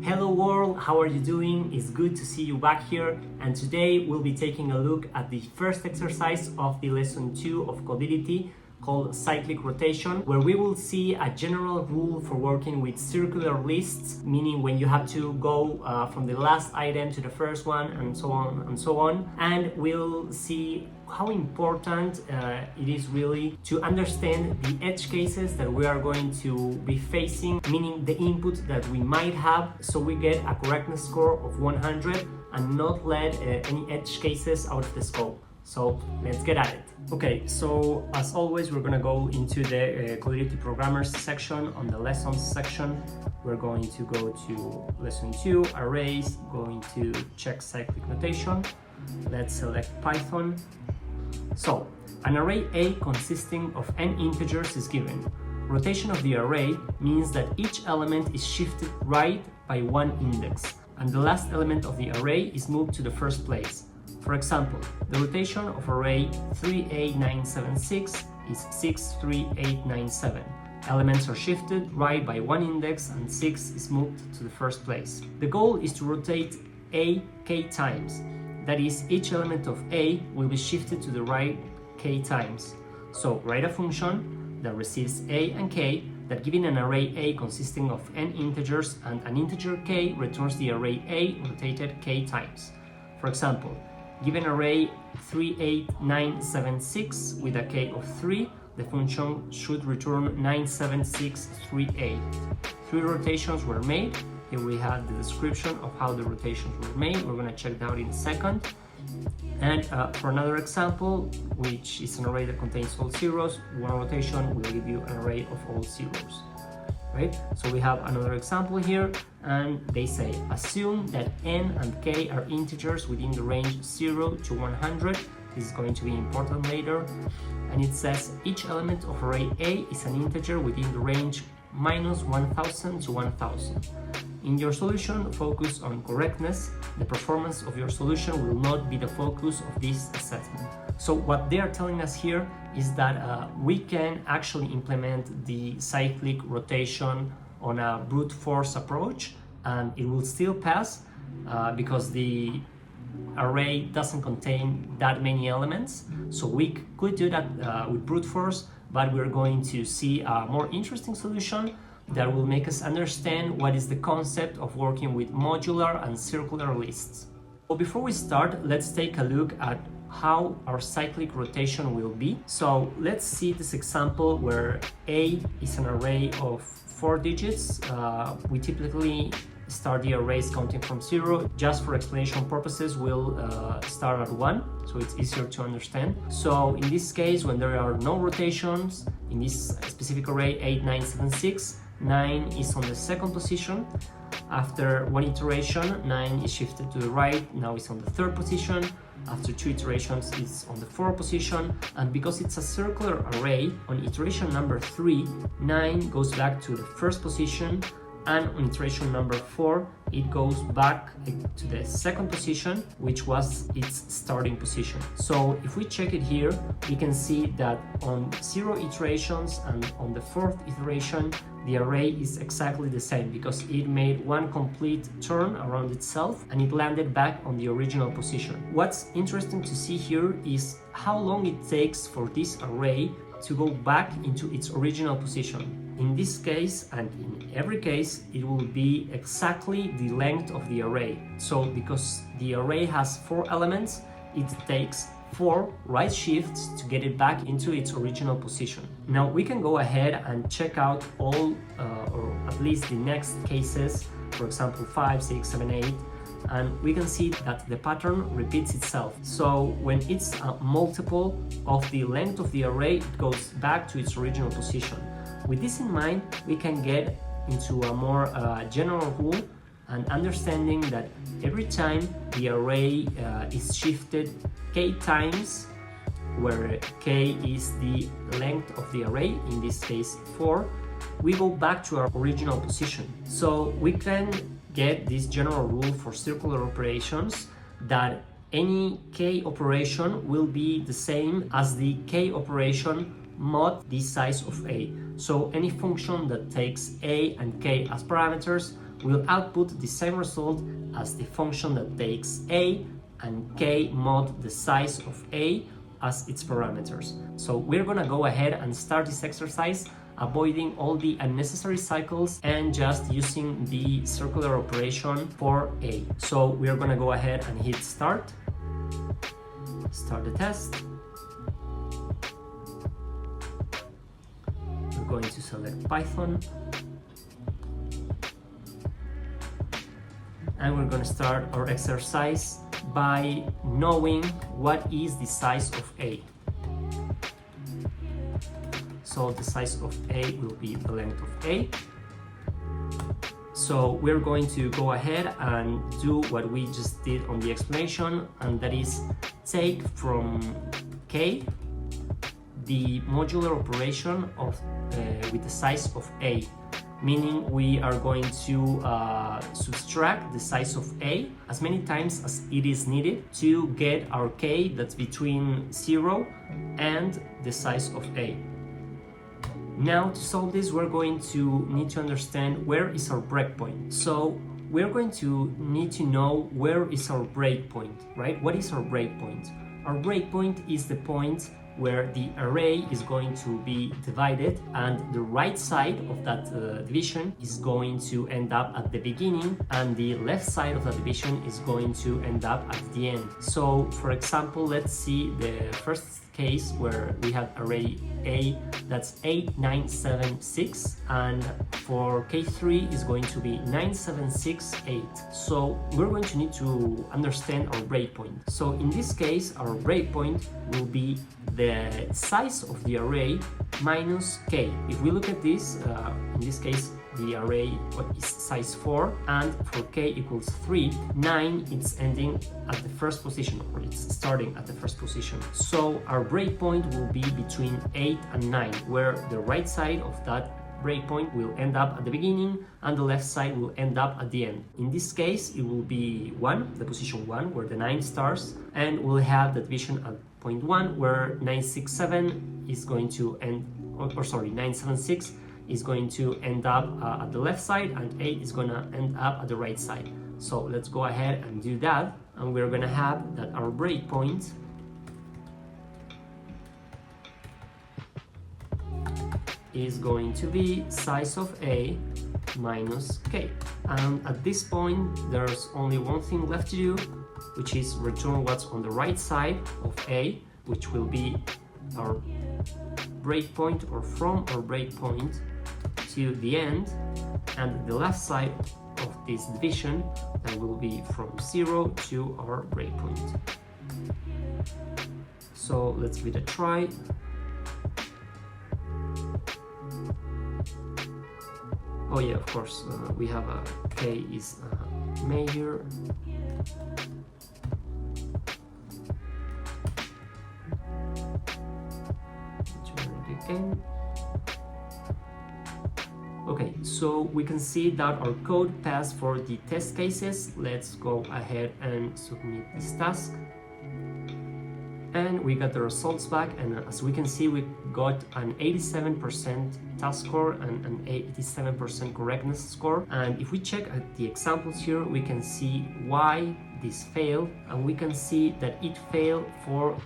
Hello world, how are you doing? It's good to see you back here, and today we'll be taking a look at the first exercise of the lesson 2 of Codility called cyclic rotation, where we will see a general rule for working with circular lists, meaning when you have to go from the last item to the first one and so on and so on. And we'll see how important it is really to understand the edge cases that we are going to be facing, meaning the input that we might have, so we get a correctness score of 100 and not let any edge cases out of the scope. So let's get at it. Okay, so as always, we're gonna go into the Codility Programmers section. On the Lessons section, we're going to go to Lesson 2, Arrays, going to check cyclic notation. Let's select Python. So, an array A consisting of n integers is given. Rotation of the array means that each element is shifted right by one index, and the last element of the array is moved to the first place. For example, the rotation of array 3A976 is 63897. Elements are shifted right by one index and 6 is moved to the first place. The goal is to rotate A k times. That is, each element of A will be shifted to the right k times. So write a function that receives A and k that, given an array A consisting of n integers and an integer k, returns the array A rotated k times. For example, given array 38976 with a k of 3, the function should return 97638. 3 rotations were made. Here we have the description of how the rotations were made. We're going to check that out in a second. And for another example, which is an array that contains all zeros, one rotation will give you an array of all zeros. Right? So we have another example here, and they say, assume that n and k are integers within the range 0 to 100. This is going to be important later. And it says each element of array A is an integer within the range -1000 to 1000. In your solution, focus on correctness. The performance of your solution will not be the focus of this assessment. So what they are telling us here is that we can actually implement the cyclic rotation on a brute force approach, and it will still pass because the array doesn't contain that many elements. So we could do that with brute force, but we're going to see a more interesting solution that will make us understand what is the concept of working with modular and circular lists. Well, before we start, let's take a look at how our cyclic rotation will be. So let's see this example where A is an array of 4 digits. We typically start the arrays counting from 0. Just for explanation purposes, we'll start at 1, so it's easier to understand. So in this case, when there are no rotations, in this specific array 8976, 9 is on the second position. After one iteration, 9 is shifted to the right, now it's on the third position. After 2 iterations, it's on the fourth position. And because it's a circular array, on iteration number 3, 9 goes back to the first position, and on iteration number 4, it goes back to the second position, which was its starting position. So if we check it here, we can see that on 0 iterations and on the 4th iteration, the array is exactly the same because it made one complete turn around itself and it landed back on the original position. What's interesting to see here is how long it takes for this array to go back into its original position. In this case, and in every case, it will be exactly the length of the array. So because the array has 4 elements, it takes 4 right shifts to get it back into its original position. Now we can go ahead and check out all or at least the next cases, for example 5, 6, 7, 8, and we can see that the pattern repeats itself. So when it's a multiple of the length of the array, it goes back to its original position. With this in mind, we can get into a more general rule and understanding that every time the array is shifted k times, where k is the length of the array, in this case 4, we go back to our original position. So we can get this general rule for circular operations that any k operation will be the same as the k operation mod the size of a. So any function that takes a and k as parameters will output the same result as the function that takes a and k mod the size of a as its parameters. So we're gonna go ahead and start this exercise, avoiding all the unnecessary cycles and just using the circular operation for a. So we're gonna go ahead and hit start the test. We're going to select Python, and we're going to start our exercise by knowing what is the size of A. So the size of A will be the length of A. So we're going to go ahead and do what we just did on the explanation, and that is take from K the modular operation of with the size of A, meaning we are going to subtract the size of A as many times as it is needed to get our K that's between 0 and the size of A. Now to solve this, we're going to need to understand where is our breakpoint. So we're going to need to know where is our breakpoint, right? What is our breakpoint? Our breakpoint is the point where the array is going to be divided, and the right side of that division is going to end up at the beginning, and the left side of that division is going to end up at the end. So for example, let's see the first case where we have array A that's 8976, and for K3 is going to be 9768. So we're going to need to understand our breakpoint. So in this case, our breakpoint will be the size of the array minus K. If we look at this, in this case, the array is size 4, and for K equals 3, 9 it's ending at the first position, or it's starting at the first position. So our breakpoint will be between 8 and 9, where the right side of that breakpoint will end up at the beginning and the left side will end up at the end. In this case, it will be 1, the position 1, where the 9 starts, and we'll have the division at point 1, where 967 is going to end, or sorry, 976 is going to end up at the left side, and 8 is going to end up at the right side. So let's go ahead and do that, and we're going to have that our breakpoint is going to be size of A minus K. And at this point, there's only one thing left to do, which is return what's on the right side of A, which will be our breakpoint, or from our breakpoint to the end, and the left side of this division that will be from 0 to our breakpoint. So let's give it a try. Oh yeah, of course, we have a K is major. Again. Okay, so we can see that our code passed for the test cases. Let's go ahead and submit this task. And we got the results back, and as we can see, we got an 87% task score and an 87% correctness score. And if we check at the examples here, we can see why this failed, and we can see that it failed for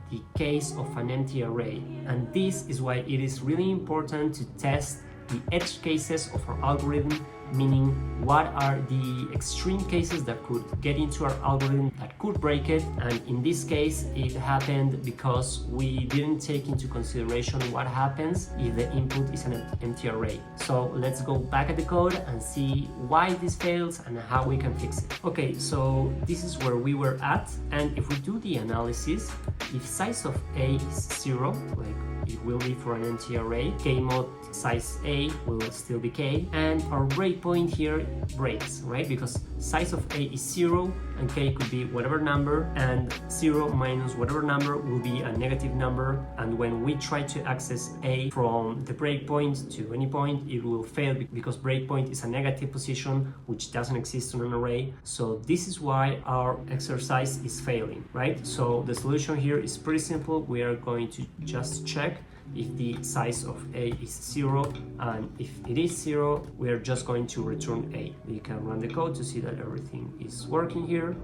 the case of an empty array. And this is why it is really important to test the edge cases of our algorithm, meaning what are the extreme cases that could get into our algorithm that could break it. And in this case, it happened because we didn't take into consideration what happens if the input is an empty array. So let's go back at the code and see why this fails and how we can fix it. Okay, so this is where we were at, and if we do the analysis, if size of A is 0, like it will be for an empty array, K mod size A will still be K, and our breakpoint here breaks, right? Because size of A is 0 and K could be whatever number, and 0 minus whatever number will be a negative number, and when we try to access A from the breakpoint to any point, it will fail because breakpoint is a negative position which doesn't exist on an array. So this is why our exercise is failing, right? So the solution here is pretty simple. We are going to just check if the size of A is 0, and if it is 0, we are just going to return A. You can run the code to see that everything is working here.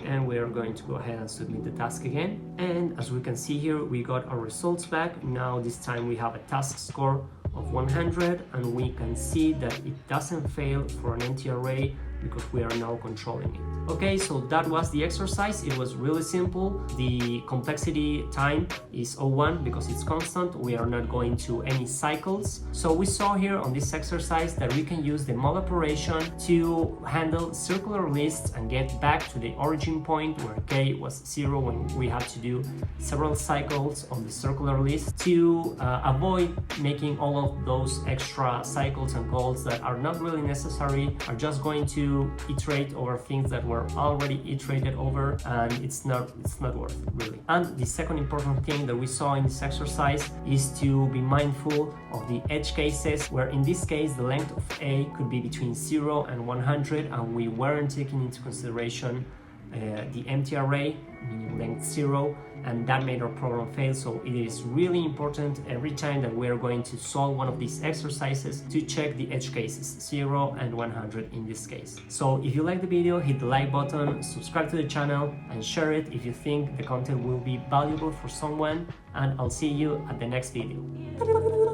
And we are going to go ahead and submit the task again. And as we can see here, we got our results back. Now this time we have a task score of 100, and we can see that it doesn't fail for an empty array because we are now controlling it. Okay, so that was the exercise. It was really simple. The complexity time is 0.1 because it's constant. We are not going to any cycles. So we saw here on this exercise that we can use the mul operation to handle circular lists and get back to the origin point where k was 0 when we had to do several cycles on the circular list to avoid making all of those extra cycles and calls that are not really necessary, are just going to iterate over things that were already iterated over, and it's not worth it, really. And the second important thing that we saw in this exercise is to be mindful of the edge cases, where in this case the length of A could be between 0 and 100, and we weren't taking into consideration the empty array, meaning length 0, and that made our program fail. So it is really important every time that we are going to solve one of these exercises to check the edge cases, 0 and 100 in this case. So if you like the video, hit the like button, subscribe to the channel, and share it if you think the content will be valuable for someone, and I'll see you at the next video.